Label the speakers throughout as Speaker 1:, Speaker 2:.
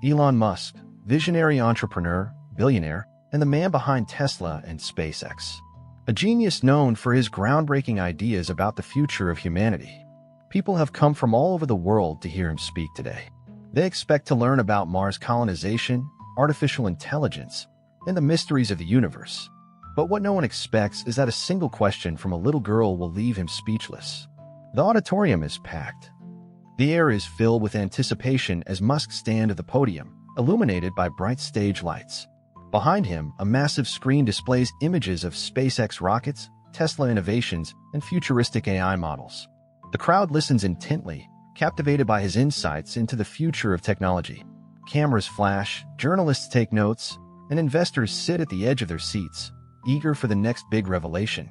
Speaker 1: Elon Musk, visionary entrepreneur, billionaire, and the man behind Tesla and SpaceX. A genius known for his groundbreaking ideas about the future of humanity. People have come from all over the world to hear him speak today. They expect to learn about Mars colonization, artificial intelligence, and the mysteries of the universe. But what no one expects is that a single question from a little girl will leave him speechless. The auditorium is packed. The air is filled with anticipation as Musk stands at the podium, illuminated by bright stage lights. Behind him, a massive screen displays images of SpaceX rockets, Tesla innovations, and futuristic AI models. The crowd listens intently, captivated by his insights into the future of technology. Cameras flash, journalists take notes, and investors sit at the edge of their seats, eager for the next big revelation.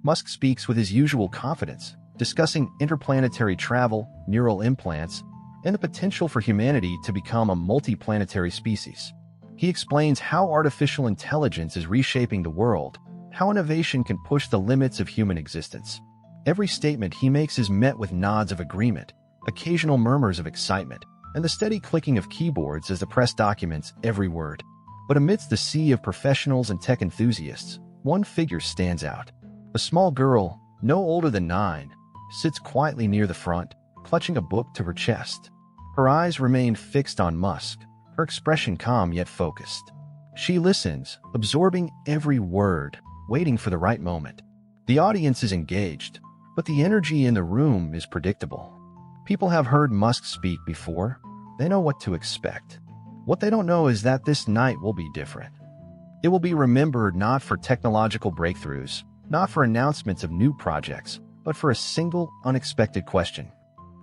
Speaker 1: Musk speaks with his usual confidence, discussing interplanetary travel, neural implants, and the potential for humanity to become a multiplanetary species. He explains how artificial intelligence is reshaping the world, how innovation can push the limits of human existence. Every statement he makes is met with nods of agreement, occasional murmurs of excitement, and the steady clicking of keyboards as the press documents every word. But amidst the sea of professionals and tech enthusiasts, one figure stands out. A small girl, no older than 9, sits quietly near the front, clutching a book to her chest. Her eyes remain fixed on Musk, her expression calm yet focused. She listens, absorbing every word, waiting for the right moment. The audience is engaged, but the energy in the room is predictable. People have heard Musk speak before. They know what to expect. What they don't know is that this night will be different. It will be remembered not for technological breakthroughs, not for announcements of new projects, but for a single, unexpected question.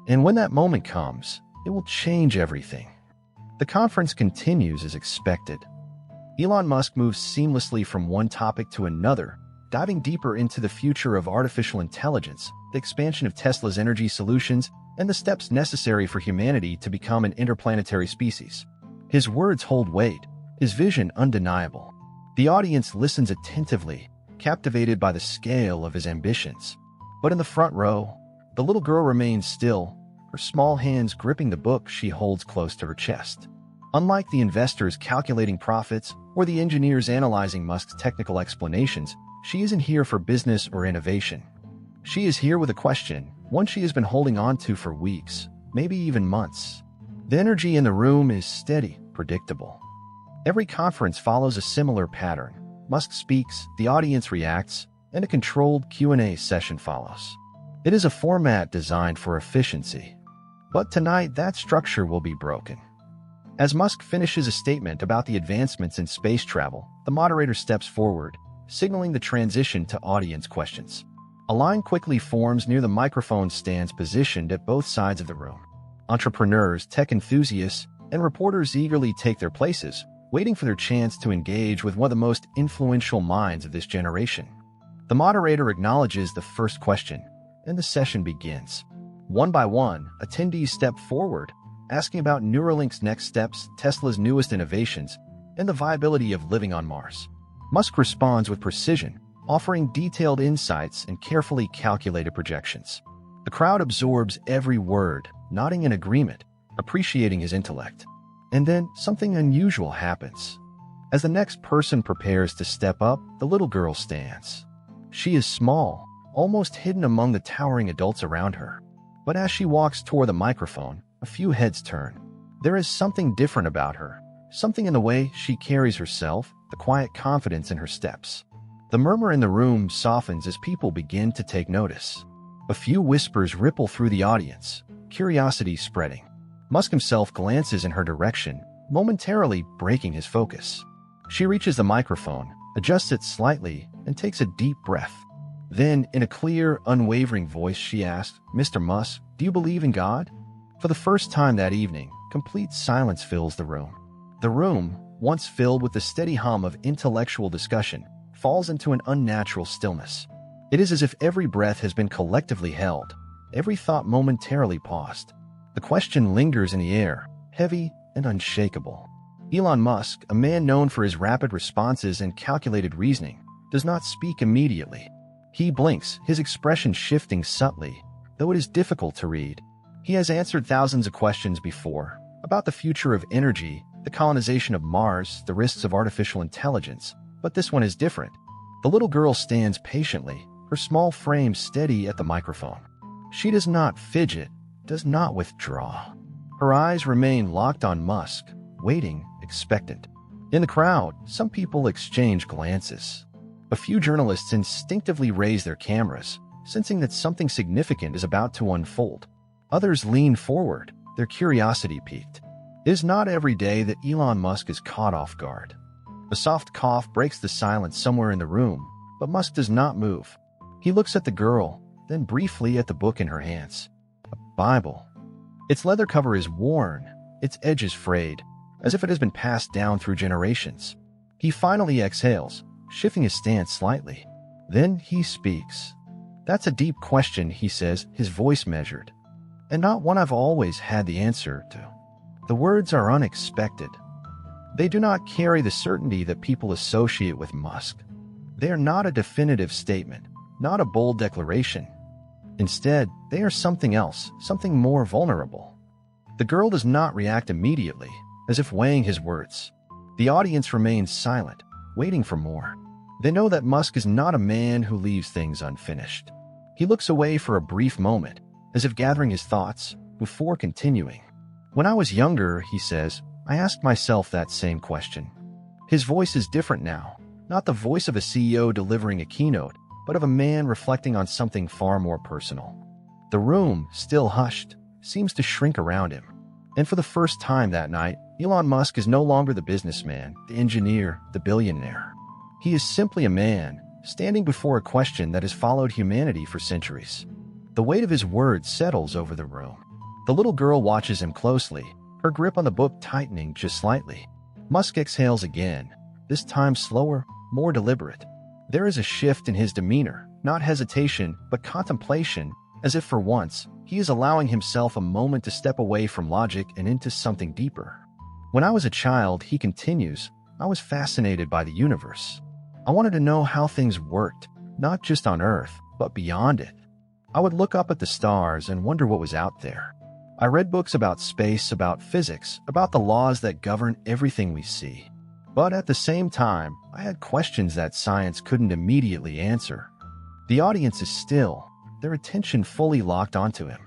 Speaker 1: And when that moment comes, it will change everything. The conference continues as expected. Elon Musk moves seamlessly from one topic to another, diving deeper into the future of artificial intelligence, the expansion of Tesla's energy solutions, and the steps necessary for humanity to become an interplanetary species. His words hold weight, his vision undeniable. The audience listens attentively, captivated by the scale of his ambitions. But in the front row, the little girl remains still, her small hands gripping the book she holds close to her chest. Unlike the investors calculating profits or the engineers analyzing Musk's technical explanations, she isn't here for business or innovation. She is here with a question, one she has been holding on to for weeks, maybe even months. The energy in the room is steady, predictable. Every conference follows a similar pattern. Musk speaks, the audience reacts, and a controlled Q&A session follows. It is a format designed for efficiency. But tonight, that structure will be broken. As Musk finishes a statement about the advancements in space travel, the moderator steps forward, signaling the transition to audience questions. A line quickly forms near the microphone stands positioned at both sides of the room. Entrepreneurs, tech enthusiasts, and reporters eagerly take their places, waiting for their chance to engage with one of the most influential minds of this generation. The moderator acknowledges the first question, and the session begins. One by one, attendees step forward, asking about Neuralink's next steps, Tesla's newest innovations, and the viability of living on Mars. Musk responds with precision, offering detailed insights and carefully calculated projections. The crowd absorbs every word, nodding in agreement, appreciating his intellect. And then something unusual happens. As the next person prepares to step up, the little girl stands. She is small, almost hidden among the towering adults around her. But as she walks toward the microphone, a few heads turn. There is something different about her, something in the way she carries herself, the quiet confidence in her steps. The murmur in the room softens as people begin to take notice. A few whispers ripple through the audience, curiosity spreading. Musk himself glances in her direction, momentarily breaking his focus. She reaches the microphone, adjusts it slightly, and takes a deep breath. Then, in a clear, unwavering voice, she asks, "Mr. Musk, do you believe in God?" For the first time that evening, complete silence fills the room. The room, once filled with the steady hum of intellectual discussion, falls into an unnatural stillness. It is as if every breath has been collectively held, every thought momentarily paused. The question lingers in the air, heavy and unshakable. Elon Musk, a man known for his rapid responses and calculated reasoning, does not speak immediately. He blinks, his expression shifting subtly, though it is difficult to read. He has answered thousands of questions before, about the future of energy, the colonization of Mars, the risks of artificial intelligence. But this one is different. The little girl stands patiently, her small frame steady at the microphone. She does not fidget, does not withdraw. Her eyes remain locked on Musk, waiting, expectant. In the crowd, some people exchange glances. A few journalists instinctively raise their cameras, sensing that something significant is about to unfold. Others lean forward, their curiosity piqued. It is not every day that Elon Musk is caught off guard. A soft cough breaks the silence somewhere in the room, but Musk does not move. He looks at the girl, then briefly at the book in her hands. A Bible. Its leather cover is worn, its edges frayed, as if it has been passed down through generations. He finally exhales, shifting his stance slightly. Then he speaks. "That's a deep question," he says, his voice measured, "and not one I've always had the answer to." The words are unexpected. They do not carry the certainty that people associate with Musk. They are not a definitive statement, not a bold declaration. Instead, they are something else, something more vulnerable. The girl does not react immediately, as if weighing his words. The audience remains silent, waiting for more. They know that Musk is not a man who leaves things unfinished. He looks away for a brief moment, as if gathering his thoughts, before continuing. "When I was younger," he says, "I asked myself that same question." His voice is different now, not the voice of a CEO delivering a keynote, but of a man reflecting on something far more personal. The room, still hushed, seems to shrink around him. And for the first time that night, Elon Musk is no longer the businessman, the engineer, the billionaire. He is simply a man, standing before a question that has followed humanity for centuries. The weight of his words settles over the room. The little girl watches him closely, her grip on the book tightening just slightly. Musk exhales again, this time slower, more deliberate. There is a shift in his demeanor, not hesitation, but contemplation, as if for once, he is allowing himself a moment to step away from logic and into something deeper. "When I was a child," he continues, "I was fascinated by the universe. I wanted to know how things worked, not just on Earth, but beyond it. I would look up at the stars and wonder what was out there. I read books about space, about physics, about the laws that govern everything we see. But at the same time, I had questions that science couldn't immediately answer." The audience is still, their attention fully locked onto him.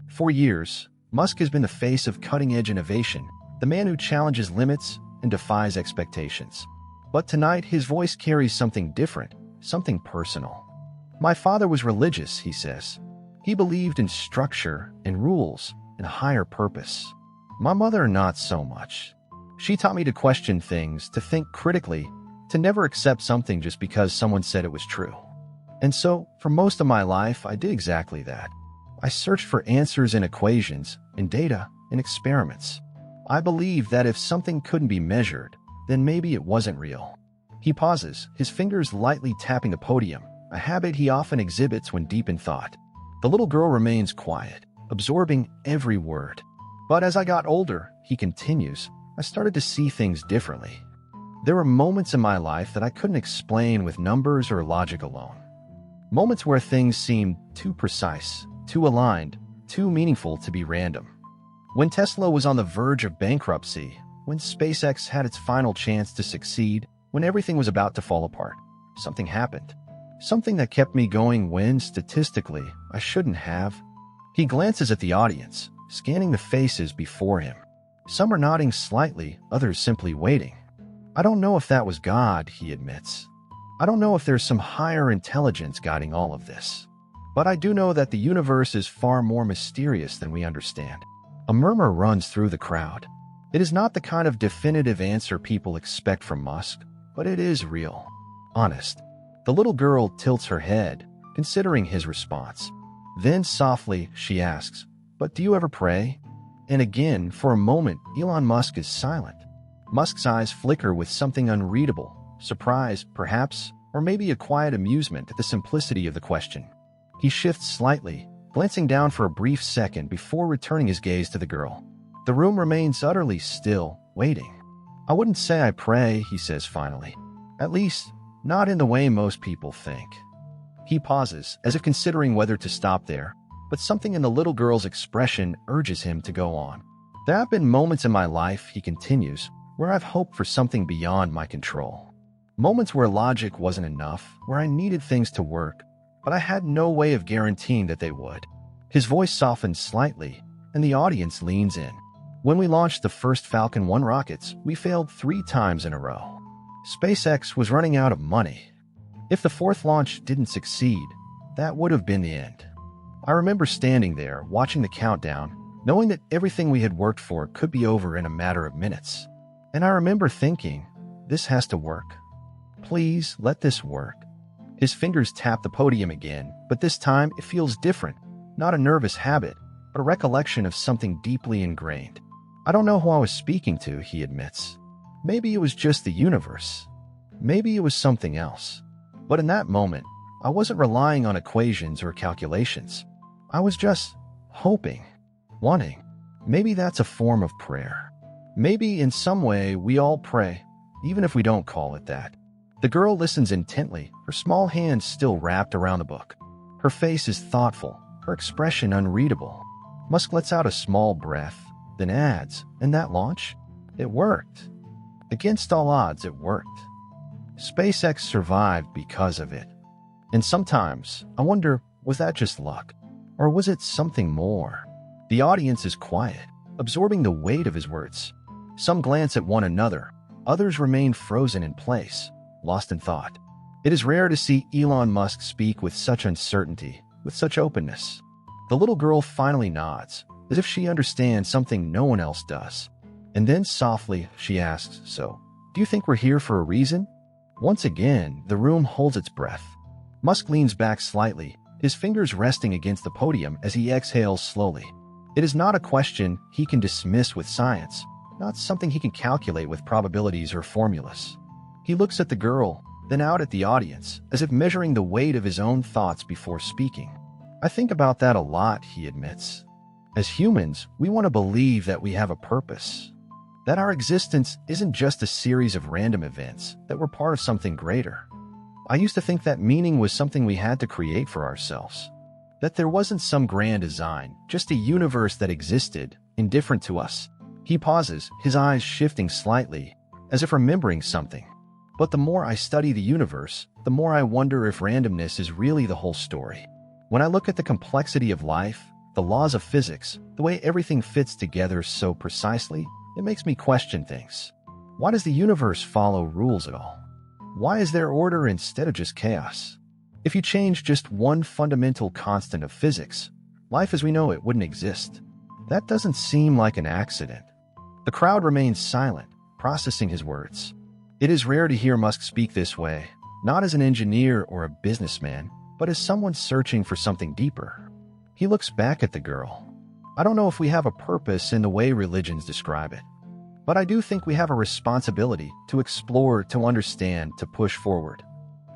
Speaker 1: For years, Musk has been the face of cutting-edge innovation, the man who challenges limits and defies expectations. But tonight, his voice carries something different, something personal. "My father was religious," he says. "He believed in structure and rules and a higher purpose. My mother, not so much. She taught me to question things, to think critically, to never accept something just because someone said it was true. And so, for most of my life, I did exactly that. I searched for answers in equations, in data, in experiments. I believed that if something couldn't be measured, then maybe it wasn't real." He pauses, his fingers lightly tapping the podium, a habit he often exhibits when deep in thought. The little girl remains quiet, absorbing every word. "But as I got older," he continues, "I started to see things differently. There were moments in my life that I couldn't explain with numbers or logic alone. Moments where things seemed too precise, too aligned, too meaningful to be random. When Tesla was on the verge of bankruptcy, when SpaceX had its final chance to succeed, when everything was about to fall apart, something happened. Something that kept me going when, statistically, I shouldn't have." He glances at the audience, scanning the faces before him. Some are nodding slightly, others simply waiting. "I don't know if that was God," he admits. "I don't know if there's some higher intelligence guiding all of this. But I do know that the universe is far more mysterious than we understand." A murmur runs through the crowd. It is not the kind of definitive answer people expect from Musk, but it is real, honest. The little girl tilts her head, considering his response. Then softly, she asks, "But do you ever pray?" And again, for a moment, Elon Musk is silent. Musk's eyes flicker with something unreadable, surprise, perhaps, or maybe a quiet amusement at the simplicity of the question. He shifts slightly, glancing down for a brief second before returning his gaze to the girl. The room remains utterly still, waiting. "I wouldn't say I pray," he says finally. "At least, not in the way most people think." He pauses, as if considering whether to stop there, but something in the little girl's expression urges him to go on. There have been moments in my life, he continues, where I've hoped for something beyond my control. Moments where logic wasn't enough, where I needed things to work, but I had no way of guaranteeing that they would. His voice softens slightly, and the audience leans in. When we launched the first Falcon 1 rockets, we failed 3 times in a row. SpaceX was running out of money. If the 4th launch didn't succeed, that would have been the end. I remember standing there, watching the countdown, knowing that everything we had worked for could be over in a matter of minutes. And I remember thinking, this has to work. Please, let this work. His fingers tap the podium again, but this time it feels different. Not a nervous habit, but a recollection of something deeply ingrained. I don't know who I was speaking to, he admits. Maybe it was just the universe. Maybe it was something else. But in that moment, I wasn't relying on equations or calculations. I was just hoping, wanting. Maybe that's a form of prayer. Maybe in some way we all pray, even if we don't call it that. The girl listens intently, her small hands still wrapped around the book. Her face is thoughtful, her expression unreadable. Musk lets out a small breath, then adds, "And that launch? It worked. Against all odds, it worked. SpaceX survived because of it." And sometimes, I wonder, was that just luck? Or was it something more? The audience is quiet, absorbing the weight of his words. Some glance at one another, others remain frozen in place, lost in thought. It is rare to see Elon Musk speak with such uncertainty, with such openness. The little girl finally nods, as if she understands something no one else does. And then softly, she asks, "So, do you think we're here for a reason?" Once again, the room holds its breath. Musk leans back slightly, his fingers resting against the podium as he exhales slowly. It is not a question he can dismiss with science, not something he can calculate with probabilities or formulas. He looks at the girl, then out at the audience, as if measuring the weight of his own thoughts before speaking. I think about that a lot, he admits. As humans, we want to believe that we have a purpose, that our existence isn't just a series of random events, that we're part of something greater. I used to think that meaning was something we had to create for ourselves, that there wasn't some grand design, just a universe that existed, indifferent to us. He pauses, his eyes shifting slightly, as if remembering something. But the more I study the universe, the more I wonder if randomness is really the whole story. When I look at the complexity of life, the laws of physics, the way everything fits together so precisely, it makes me question things. Why does the universe follow rules at all? Why is there order instead of just chaos? If you change just one fundamental constant of physics, life as we know it wouldn't exist. That doesn't seem like an accident. The crowd remains silent, processing his words. It is rare to hear Musk speak this way, not as an engineer or a businessman, but as someone searching for something deeper. He looks back at the girl. I don't know if we have a purpose in the way religions describe it, but I do think we have a responsibility to explore, to understand, to push forward.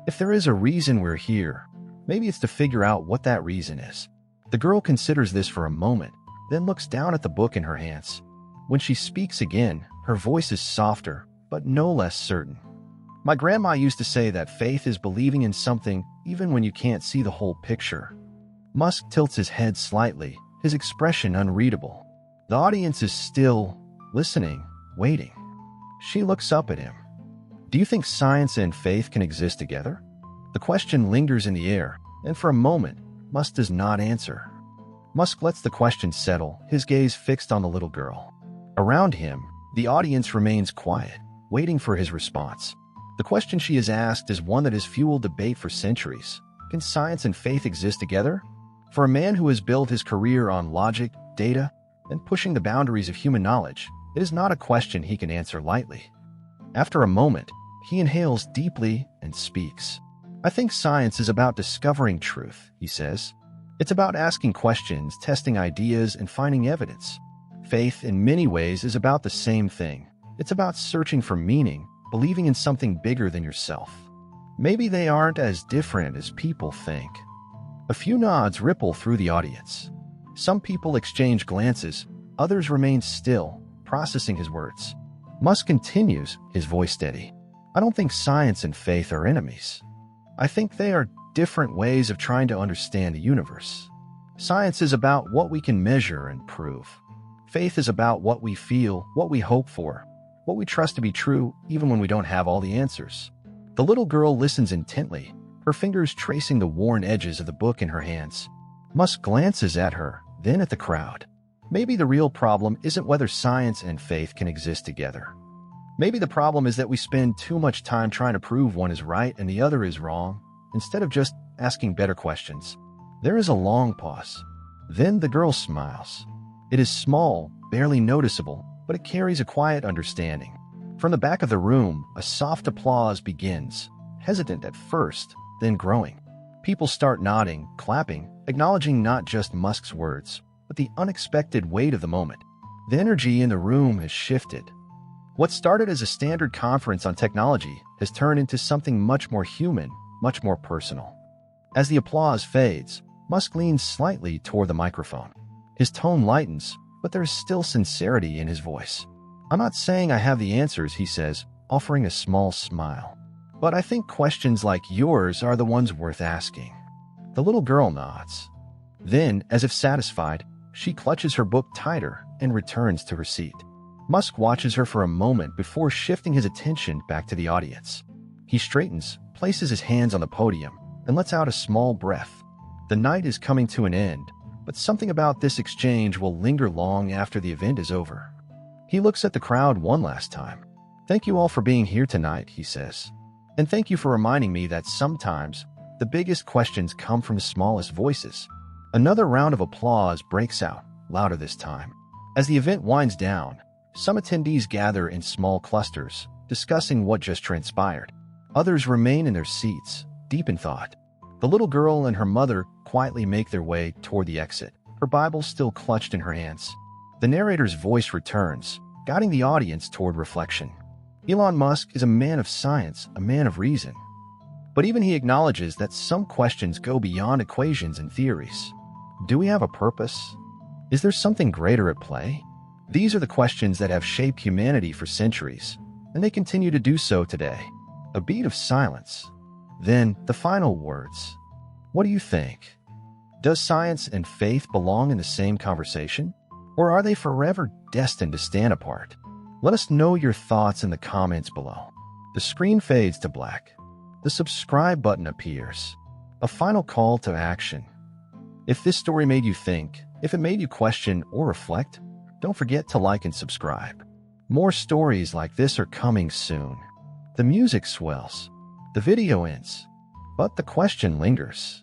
Speaker 1: If there is a reason we're here, maybe it's to figure out what that reason is. The girl considers this for a moment, then looks down at the book in her hands. When she speaks again, her voice is softer, but no less certain. My grandma used to say that faith is believing in something even when you can't see the whole picture. Musk tilts his head slightly, his expression unreadable. The audience is still, listening, waiting. She looks up at him. Do you think science and faith can exist together? The question lingers in the air, and for a moment, Musk does not answer. Musk lets the question settle, his gaze fixed on the little girl. Around him, the audience remains quiet, waiting for his response. The question she has asked is one that has fueled debate for centuries. Can science and faith exist together? For a man who has built his career on logic, data, and pushing the boundaries of human knowledge, it is not a question he can answer lightly. After a moment, he inhales deeply and speaks. I think science is about discovering truth, he says. It's about asking questions, testing ideas, and finding evidence. Faith, in many ways, is about the same thing. It's about searching for meaning, believing in something bigger than yourself. Maybe they aren't as different as people think. A few nods ripple through the audience. Some people exchange glances, others remain still, processing his words. Musk continues, his voice steady. I don't think science and faith are enemies. I think they are different ways of trying to understand the universe. Science is about what we can measure and prove. Faith is about what we feel, what we hope for, what we trust to be true, even when we don't have all the answers. The little girl listens intently, her fingers tracing the worn edges of the book in her hands. Musk glances at her, then at the crowd. Maybe the real problem isn't whether science and faith can exist together. Maybe the problem is that we spend too much time trying to prove one is right and the other is wrong, instead of just asking better questions. There is a long pause. Then the girl smiles. It is small, barely noticeable, but it carries a quiet understanding. From the back of the room, a soft applause begins, hesitant at first, then growing. People start nodding, clapping, acknowledging not just Musk's words, but the unexpected weight of the moment. The energy in the room has shifted. What started as a standard conference on technology has turned into something much more human, much more personal. As the applause fades, Musk leans slightly toward the microphone. His tone lightens, but there is still sincerity in his voice. "I'm not saying I have the answers," he says, offering a small smile. "But I think questions like yours are the ones worth asking." The little girl nods. Then, as if satisfied, she clutches her book tighter and returns to her seat. Musk watches her for a moment before shifting his attention back to the audience. He straightens, places his hands on the podium, and lets out a small breath. The night is coming to an end, but something about this exchange will linger long after the event is over. He looks at the crowd one last time. "Thank you all for being here tonight," he says. "And thank you for reminding me that sometimes the biggest questions come from the smallest voices." Another round of applause breaks out, louder this time. As the event winds down, some attendees gather in small clusters, discussing what just transpired. Others remain in their seats, deep in thought. The little girl and her mother quietly make their way toward the exit, her Bible still clutched in her hands. The narrator's voice returns, guiding the audience toward reflection. Elon Musk is a man of science, a man of reason. But even he acknowledges that some questions go beyond equations and theories. Do we have a purpose? Is there something greater at play? These are the questions that have shaped humanity for centuries, and they continue to do so today. A beat of silence. Then, the final words. What do you think? Does science and faith belong in the same conversation? Or are they forever destined to stand apart? Let us know your thoughts in the comments below. The screen fades to black. The subscribe button appears. A final call to action. If this story made you think, if it made you question or reflect, don't forget to like and subscribe. More stories like this are coming soon. The music swells. The video ends. But the question lingers.